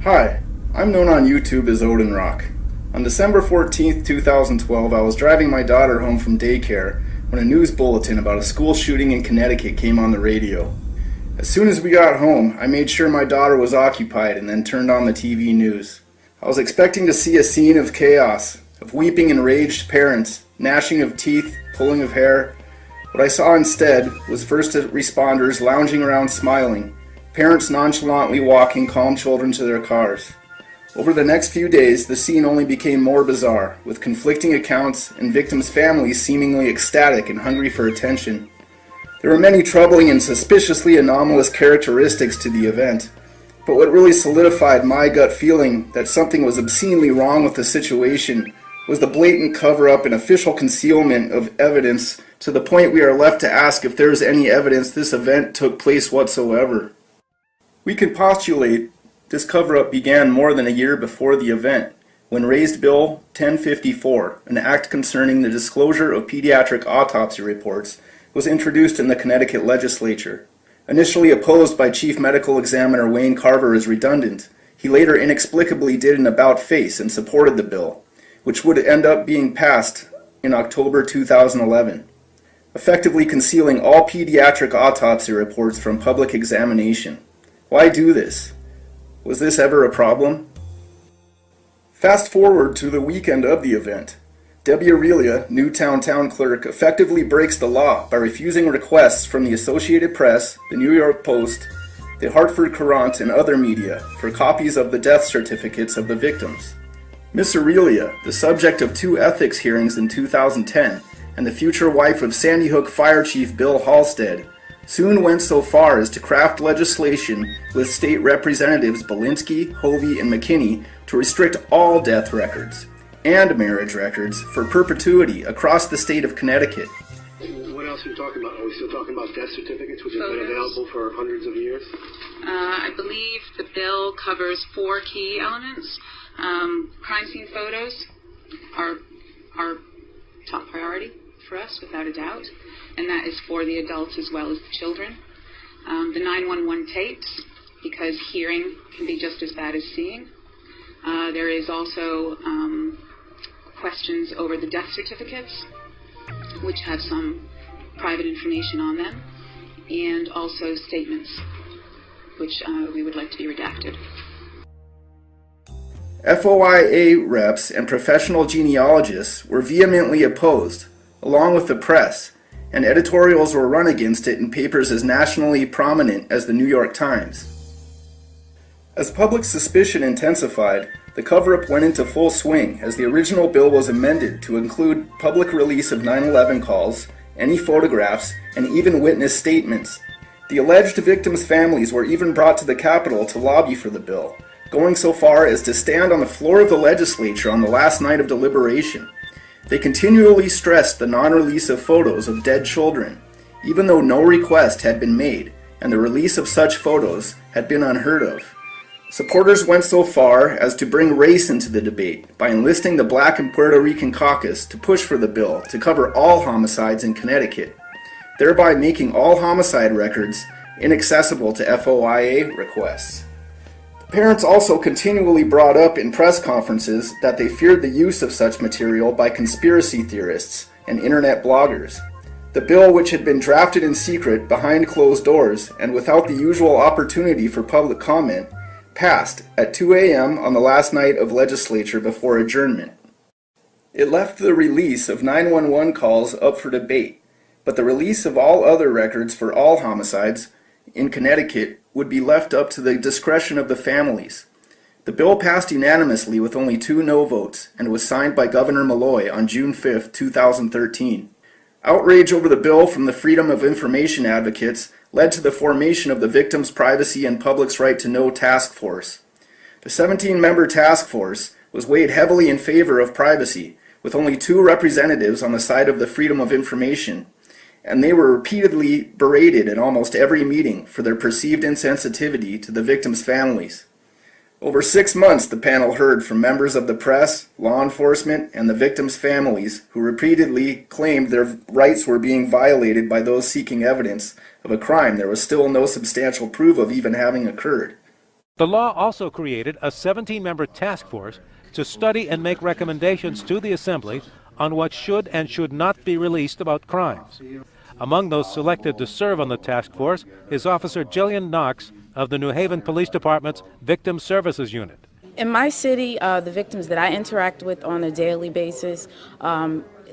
Hi, I'm known on YouTube as Odinrok. On December 14th, 2012, I was driving my daughter home from daycare when a news bulletin about a school shooting in Connecticut came on the radio. As soon as we got home, I made sure my daughter was occupied and then turned on the TV news. I was expecting to see a scene of chaos, of weeping enraged parents, gnashing of teeth, pulling of hair. What I saw instead was first responders lounging around smiling, parents nonchalantly walking calm children to their cars. Over the next few days, the scene only became more bizarre, with conflicting accounts and victims' families seemingly ecstatic and hungry for attention. There were many troubling and suspiciously anomalous characteristics to the event, but what really solidified my gut feeling that something was obscenely wrong with the situation was the blatant cover-up and official concealment of evidence, to the point we are left to ask if there is any evidence this event took place whatsoever. We can postulate this cover-up began more than a year before the event, when raised Bill 1054, an act concerning the disclosure of pediatric autopsy reports, was introduced in the Connecticut legislature. Initially opposed by Chief Medical Examiner Wayne Carver as redundant, he later inexplicably did an about-face and supported the bill, which would end up being passed in October 2011, effectively concealing all pediatric autopsy reports from public examination. Why do this? Was this ever a problem? Fast forward to the weekend of the event. Debbie Aurelia, Newtown Town Clerk, effectively breaks the law by refusing requests from the Associated Press, the New York Post, the Hartford Courant, and other media for copies of the death certificates of the victims. Miss Aurelia, the subject of 2 ethics hearings in 2010, and the future wife of Sandy Hook Fire Chief Bill Halstead, soon went so far as to craft legislation with state representatives Belinsky, Hovey, and McKinney to restrict all death records and marriage records for perpetuity across the state of Connecticut. What else are we talking about? Are we still talking about death certificates, which have been available for hundreds of years? I believe the bill covers 4 key elements. Crime scene photos are our top priority for us, without a doubt, and that is for the adults as well as the children. The 911 tapes, because hearing can be just as bad as seeing. There is also questions over the death certificates, which have some private information on them, and also statements, which we would like to be redacted. FOIA reps and professional genealogists were vehemently opposed, along with the press, and editorials were run against it in papers as nationally prominent as the New York Times. As public suspicion intensified, the cover-up went into full swing as the original bill was amended to include public release of 9/11 calls, any photographs, and even witness statements. The alleged victims' families were even brought to the Capitol to lobby for the bill, going so far as to stand on the floor of the legislature on the last night of deliberation. They continually stressed the non-release of photos of dead children, even though no request had been made and the release of such photos had been unheard of. Supporters went so far as to bring race into the debate by enlisting the Black and Puerto Rican caucus to push for the bill to cover all homicides in Connecticut, thereby making all homicide records inaccessible to FOIA requests. Parents also continually brought up in press conferences that they feared the use of such material by conspiracy theorists and internet bloggers. The bill, which had been drafted in secret behind closed doors and without the usual opportunity for public comment, passed at 2 a.m. on the last night of legislature before adjournment. It left the release of 911 calls up for debate, but the release of all other records for all homicides in Connecticut would be left up to the discretion of the families. The bill passed unanimously with only 2 no votes and was signed by Governor Malloy on June 5, 2013. Outrage over the bill from the Freedom of Information advocates led to the formation of the Victims' Privacy and Public's Right to Know Task Force. The 17-member task force was weighed heavily in favor of privacy, with only 2 representatives on the side of the freedom of information, and they were repeatedly berated in almost every meeting for their perceived insensitivity to the victims' families. Over 6 months, the panel heard from members of the press, law enforcement, and the victims' families who repeatedly claimed their rights were being violated by those seeking evidence of a crime there was still no substantial proof of even having occurred. The law also created a 17-member task force to study and make recommendations to the Assembly on what should and should not be released about crimes. Among those selected to serve on the task force is Officer Jillian Knox of the New Haven Police Department's Victim Services Unit. In my city, the victims that I interact with on a daily basis,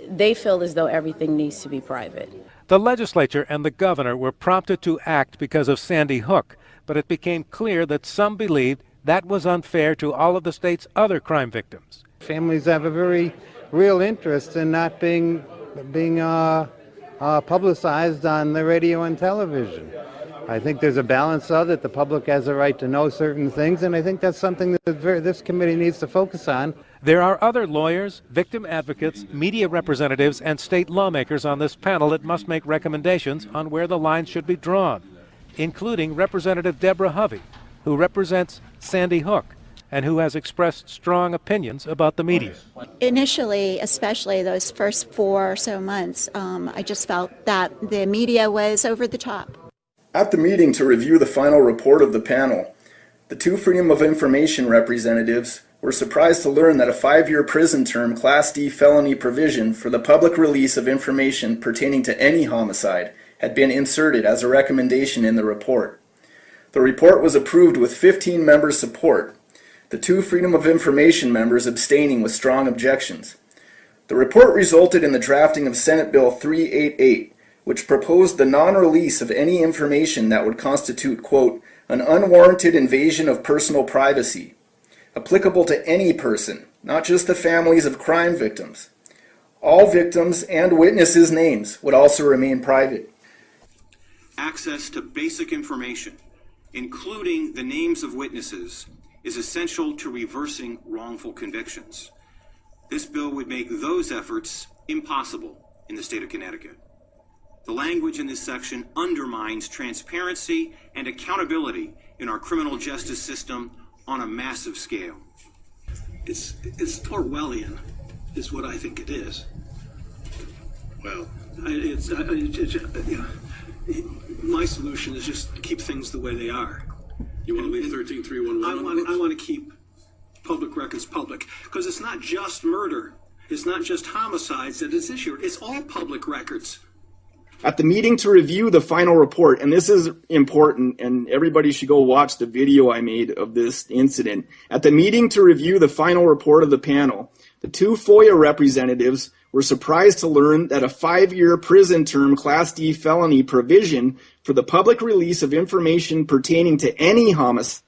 they feel as though everything needs to be private. The legislature and the governor were prompted to act because of Sandy Hook, but it became clear that some believed that was unfair to all of the state's other crime victims. Families have a very real interest in not being publicized on the radio and television. I think there's a balance, though, that the public has a right to know certain things, and I think that's something that this committee needs to focus on. There are other lawyers, victim advocates, media representatives, and state lawmakers on this panel that must make recommendations on where the line should be drawn, including Representative Deborah Hovey, who represents Sandy Hook and who has expressed strong opinions about the media. Initially, especially those first 4 or so months, I just felt that the media was over the top. At the meeting to review the final report of the panel, the 2 Freedom of Information representatives were surprised to learn that a 5-year prison term Class D felony provision for the public release of information pertaining to any homicide had been inserted as a recommendation in the report. The report was approved with 15 members' support, the 2 Freedom of Information members abstaining with strong objections. The report resulted in the drafting of Senate Bill 388, which proposed the non-release of any information that would constitute, quote, an unwarranted invasion of personal privacy, applicable to any person, not just the families of crime victims. All victims and witnesses' names would also remain private. Access to basic information, including the names of witnesses, is essential to reversing wrongful convictions. This bill would make those efforts impossible in the state of Connecticut. The language in this section undermines transparency and accountability in our criminal justice system on a massive scale. It's Orwellian, is what I think it is. Well, my solution is just keep things the way they are. You want to leave 13311? I want to keep public records public, because it's not just murder, it's not just homicides that is issued, it's all public records. At the meeting to review the final report, and this is important, and everybody should go watch the video I made of this incident. At the meeting to review the final report of the panel, the 2 FOIA representatives were surprised to learn that a 5-year prison term Class D felony provision for the public release of information pertaining to any homicide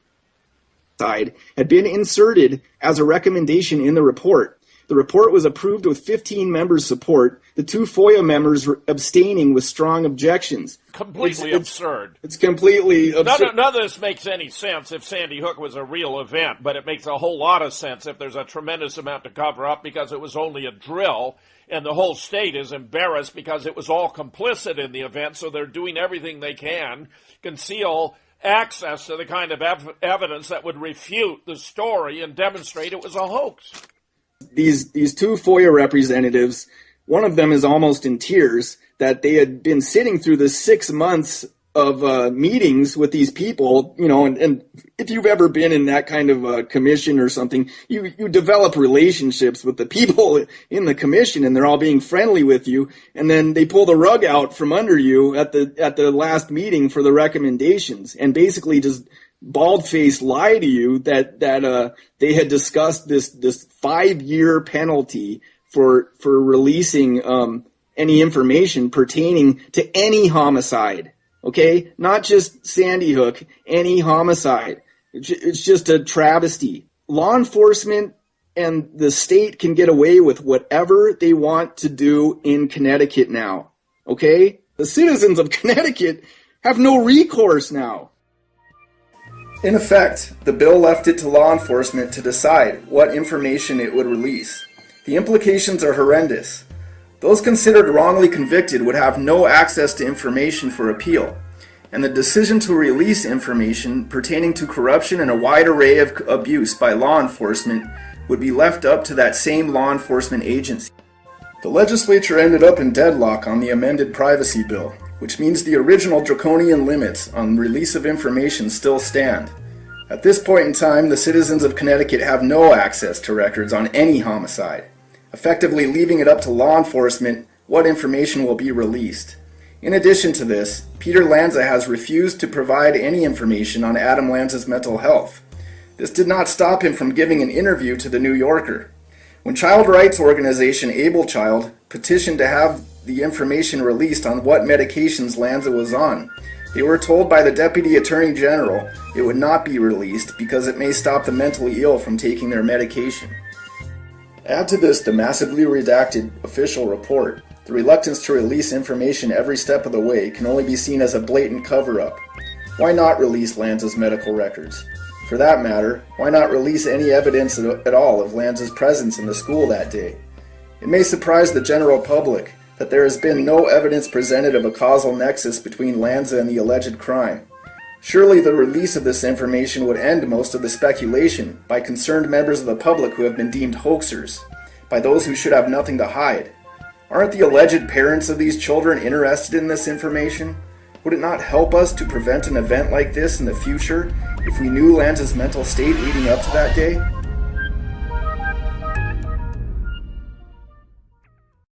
had been inserted as a recommendation in the report. The report was approved with 15 members' support, the 2 FOIA members abstaining with strong objections. Completely absurd. It's completely absurd. None of this makes any sense if Sandy Hook was a real event, but it makes a whole lot of sense if there's a tremendous amount to cover up because it was only a drill, and the whole state is embarrassed because it was all complicit in the event, so they're doing everything they can, conceal access to the kind of evidence that would refute the story and demonstrate it was a hoax. These 2 FOIA representatives, one of them is almost in tears that they had been sitting through the 6 months of meetings with these people, you know, and if you've ever been in that kind of commission or something, you develop relationships with the people in the commission, and they're all being friendly with you, and then they pull the rug out from under you at the last meeting for the recommendations, and basically just bald-faced lie to you that they had discussed this 5-year penalty for releasing any information pertaining to any homicide. Okay, not just Sandy Hook, any homicide. It's just a travesty. Law enforcement and the state can get away with whatever they want to do in Connecticut now. Okay, the citizens of Connecticut have no recourse now. In effect, the bill left it to law enforcement to decide what information it would release. The implications are horrendous. Those considered wrongly convicted would have no access to information for appeal, and the decision to release information pertaining to corruption and a wide array of abuse by law enforcement would be left up to that same law enforcement agency. The legislature ended up in deadlock on the amended privacy bill, which means the original draconian limits on release of information still stand. At this point in time, the citizens of Connecticut have no access to records on any homicide, effectively leaving it up to law enforcement what information will be released. In addition to this, Peter Lanza has refused to provide any information on Adam Lanza's mental health. This did not stop him from giving an interview to The New Yorker. When child rights organization Able Child petitioned to have the information released on what medications Lanza was on, they were told by the Deputy Attorney General it would not be released because it may stop the mentally ill from taking their medication. Add to this the massively redacted official report. The reluctance to release information every step of the way can only be seen as a blatant cover-up. Why not release Lanza's medical records? For that matter, why not release any evidence at all of Lanza's presence in the school that day? It may surprise the general public that there has been no evidence presented of a causal nexus between Lanza and the alleged crime. Surely the release of this information would end most of the speculation by concerned members of the public who have been deemed hoaxers, by those who should have nothing to hide. Aren't the alleged parents of these children interested in this information? Would it not help us to prevent an event like this in the future if we knew Lanza's mental state leading up to that day?